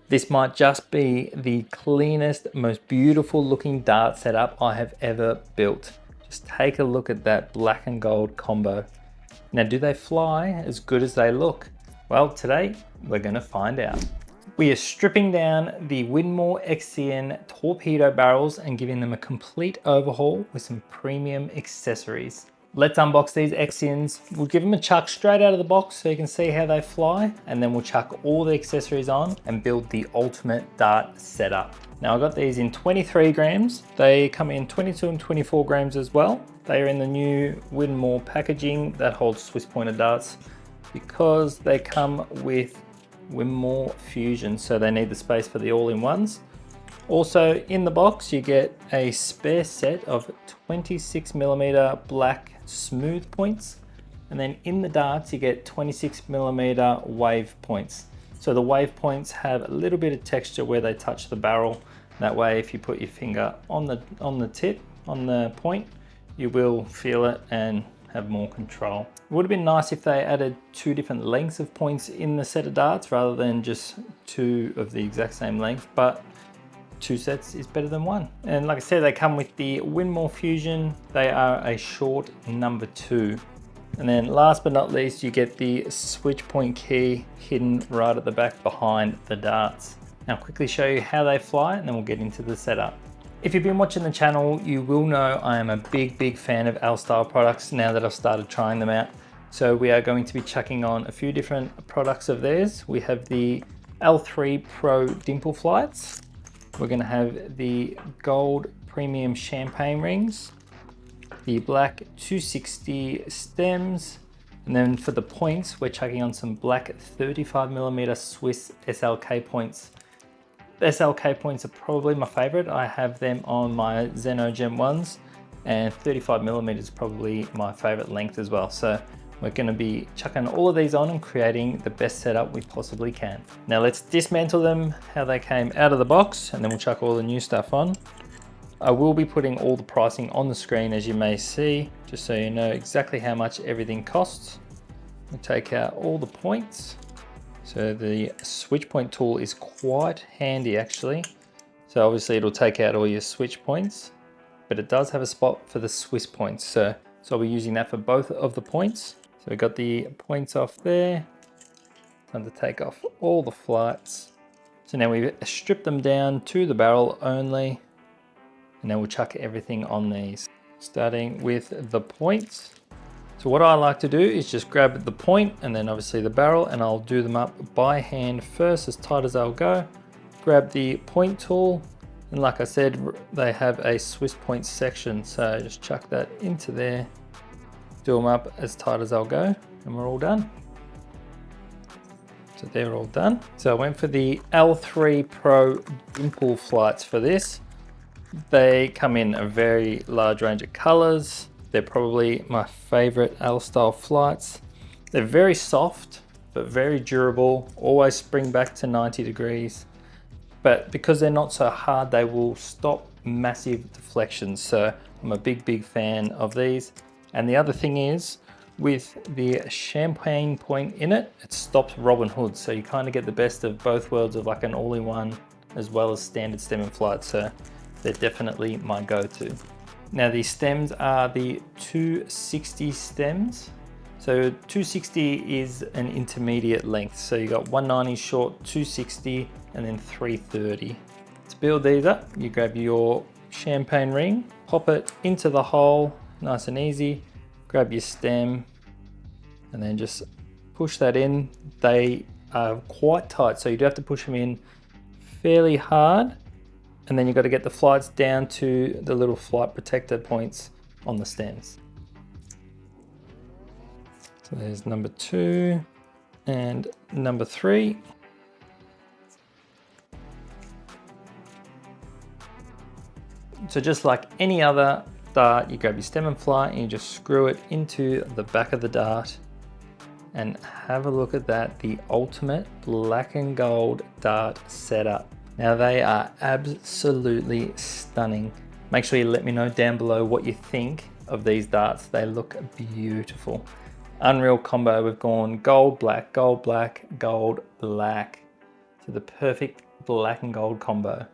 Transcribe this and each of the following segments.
This might just be the cleanest, most beautiful looking dart setup I have ever built. Just take a look at that black and gold combo. Now, do they fly as good as they look? Well, today we're gonna find out. We are stripping down the Winmau Exion Torpedo barrels and giving them a complete overhaul with some premium accessories. Let's unbox these Exions. We'll give them a chuck straight out of the box so you can see how they fly, and then we'll chuck all the accessories on and build the ultimate dart setup. Now, I got these in 23 grams. They come in 22 and 24 grams as well. They are in the new Winmau packaging that holds Swiss pointed darts because they come with Winmau Fusion, so they need the space for the all-in-ones. Also in the box, you get a spare set of 26mm black smooth points. And then in the darts, you get 26mm wave points. So the wave points have a little bit of texture where they touch the barrel. That way, if you put your finger on the tip, on the point, you will feel it and have more control. It would have been nice if they added 2 different lengths of points in the set of darts rather than just 2 of the exact same length, but 2 sets is better than 1. And like I said, they come with the Winmau Fusion. They are a short number 2. And then last but not least, you get the switch point key hidden right at the back behind the darts. Now I'll quickly show you how they fly and then we'll get into the setup. If you've been watching the channel, you will know I am a big fan of L-Style products now that I've started trying them out. So we are going to be chucking on a few different products of theirs. We have the L3 Pro Dimple flights. We're going to have the gold premium champagne rings, the black 260 stems, and then for the points, we're chucking on some black 35mm Swiss SLK points. The SLK points are probably my favorite. I have them on my Zeno Gen 1s, and 35mm is probably my favorite length as well. So we're going to be chucking all of these on and creating the best setup we possibly can. Now let's dismantle them how they came out of the box, and then we'll chuck all the new stuff on. I will be putting all the pricing on the screen, as you may see, just so you know exactly how much everything costs. We'll take out all the points. So the switch point tool is quite handy actually. So obviously it'll take out all your switch points, but it does have a spot for the Swiss points. So I'll be using that for both of the points. So we got the points off there. Time to take off all the flights. So now we've stripped them down to the barrel only. And then we'll chuck everything on these, starting with the points. So what I like to do is just grab the point and then obviously the barrel, and I'll do them up by hand first, as tight as I'll go. Grab the point tool, and like I said, they have a Swiss point section. So just chuck that into there. Do them up as tight as I'll go, and we're all done. So they're all done. So I went for the L3 Pro Dimple flights for this. They come in a very large range of colors. They're probably my favorite L-style flights. They're very soft, but very durable. Always spring back to 90 degrees. But because they're not so hard, they will stop massive deflections. So I'm a big fan of these. And the other thing is, with the champagne point in it, it stops Robin Hood. So you kind of get the best of both worlds of like an all-in-one as well as standard stem and flight. So they're definitely my go-to. Now these stems are the 260 stems. So 260 is an intermediate length. So you got 190 short, 260, and then 330. To build these up, you grab your champagne ring, pop it into the hole, nice and easy. Grab your stem, and then just push that in. They are quite tight, so you do have to push them in fairly hard. And then you've got to get the flights down to the little flight protector points on the stems. So there's number 2 and number 3. So just like any other dart, you grab your stem and flight and you just screw it into the back of the dart. And have a look at that, the ultimate black and gold dart setup. Now they are absolutely stunning. Make sure you let me know down below what you think of these darts. They look beautiful. Unreal combo. We've gone gold, black, gold, black, gold, black. for the perfect black and gold combo.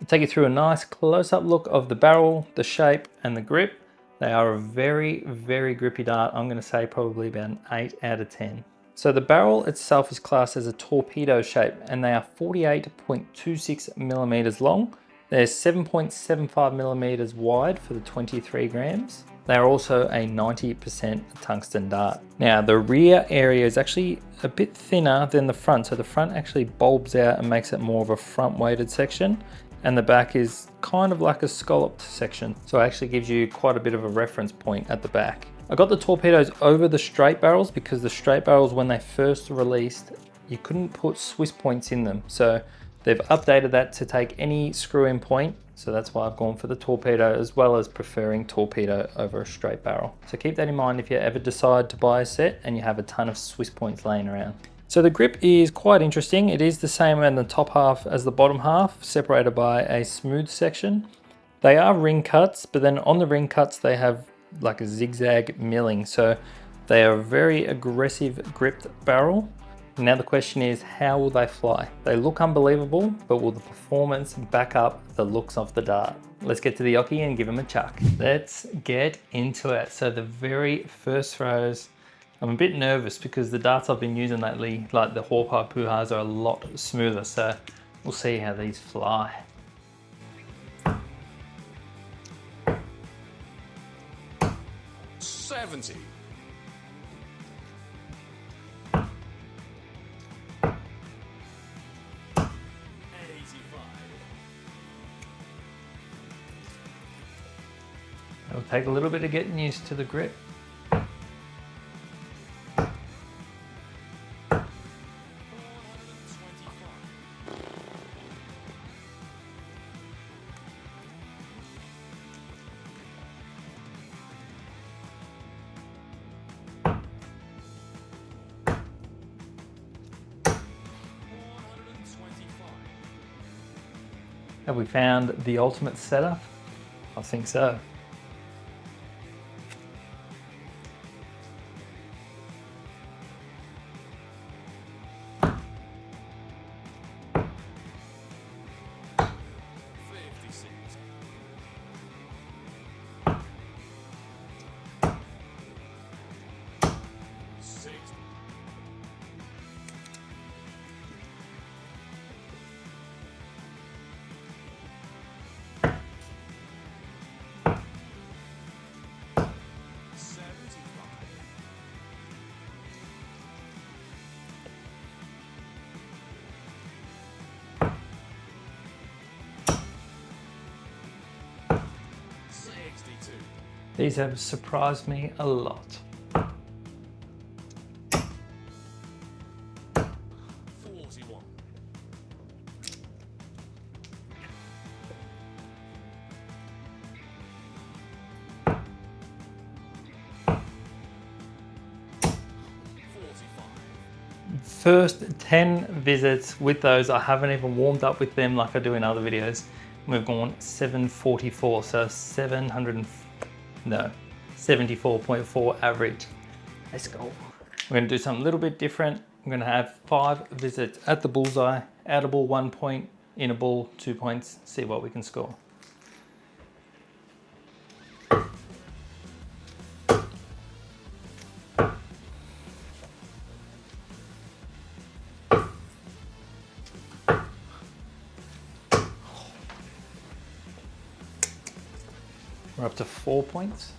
I'll take you through a nice close-up look of the barrel, the shape, and the grip. They are a very, very grippy dart. I'm going to say probably about an 8 out of 10. So the barrel itself is classed as a torpedo shape, and they are 48.26 millimeters long. They're 7.75 millimeters wide for the 23 grams. They are also a 90% tungsten dart. Now the rear area is actually a bit thinner than the front, so the front actually bulbs out and makes it more of a front weighted section, and the back is kind of like a scalloped section, so it actually gives you quite a bit of a reference point at the back. I got the torpedoes over the straight barrels because the straight barrels, when they first released, you couldn't put Swiss points in them, so they've updated that to take any screw-in point, so that's why I've gone for the torpedo, as well as preferring torpedo over a straight barrel. So keep that in mind if you ever decide to buy a set and you have a ton of Swiss points laying around. So the grip is quite interesting. It is the same in the top half as the bottom half, separated by a smooth section. They are ring cuts, but then on the ring cuts they have like a zigzag milling, so they are a very aggressive gripped barrel. Now the question is, how will they fly? They look unbelievable, but will the performance back up the looks of the dart? Let's get to the oche and give them a chuck. Let's get into it. So the very first throws, I'm a bit nervous because the darts I've been using lately, like the Hawkeye Puhas, are a lot smoother, so we'll see how these fly. $70. It'll take a little bit of getting used to the grip. Have we found the ultimate setup? I think so. These have surprised me a lot. 41. First 10 visits with those, I haven't even warmed up with them like I do in other videos. We've gone 744, so 74.4 average. Let's go. We're gonna do something a little bit different. I'm gonna have 5 visits at the bullseye, outer ball 1 point, inner ball 2 points, see what we can score. We're up to 4 points.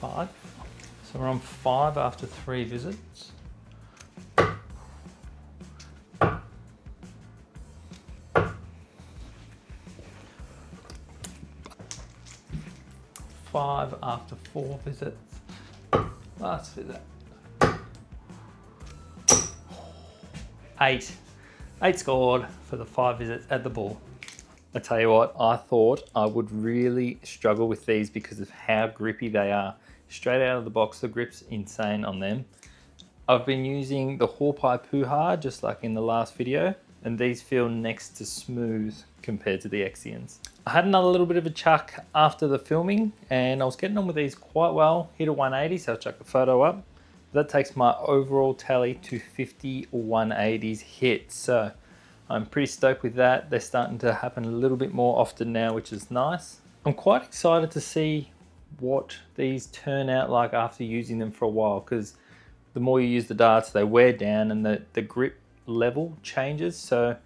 Five. So we're on 5 after 3 visits. Five after 4 visits. Last visit. 8. 8 scored for the 5 visits at the bull. I tell you what, I thought I would really struggle with these because of how grippy they are. Straight out of the box, the grip's insane on them. I've been using the Hawkeye Puha just like in the last video, and these feel next to smooth compared to the Exions. I had another little bit of a chuck after the filming and I was getting on with these quite well. Hit a 180, so I chucked the photo up. That takes my overall tally to 50 180s hit. So I'm pretty stoked with that. They're starting to happen a little bit more often now, which is nice. I'm quite excited to see what these turn out like after using them for a while, because the more you use the darts, they wear down and the grip level changes. So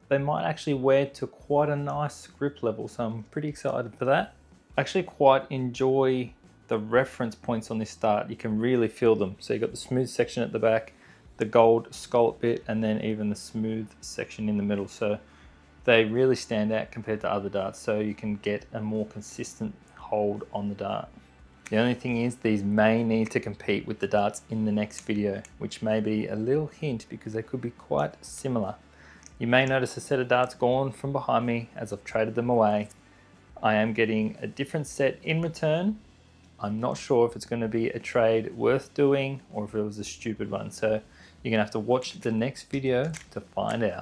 they might actually wear to quite a nice grip level. So I'm pretty excited for that. I actually quite enjoy the reference points on this dart. You can really feel them. So you've got the smooth section at the back, the gold scallop bit, and then even the smooth section in the middle. So they really stand out compared to other darts. So you can get a more consistent hold on the dart. The only thing is these may need to compete with the darts in the next video, which may be a little hint because they could be quite similar. You may notice a set of darts gone from behind me as I've traded them away. I am getting a different set in return. I'm not sure if it's going to be a trade worth doing or if it was a stupid one. So you're going to have to watch the next video to find out.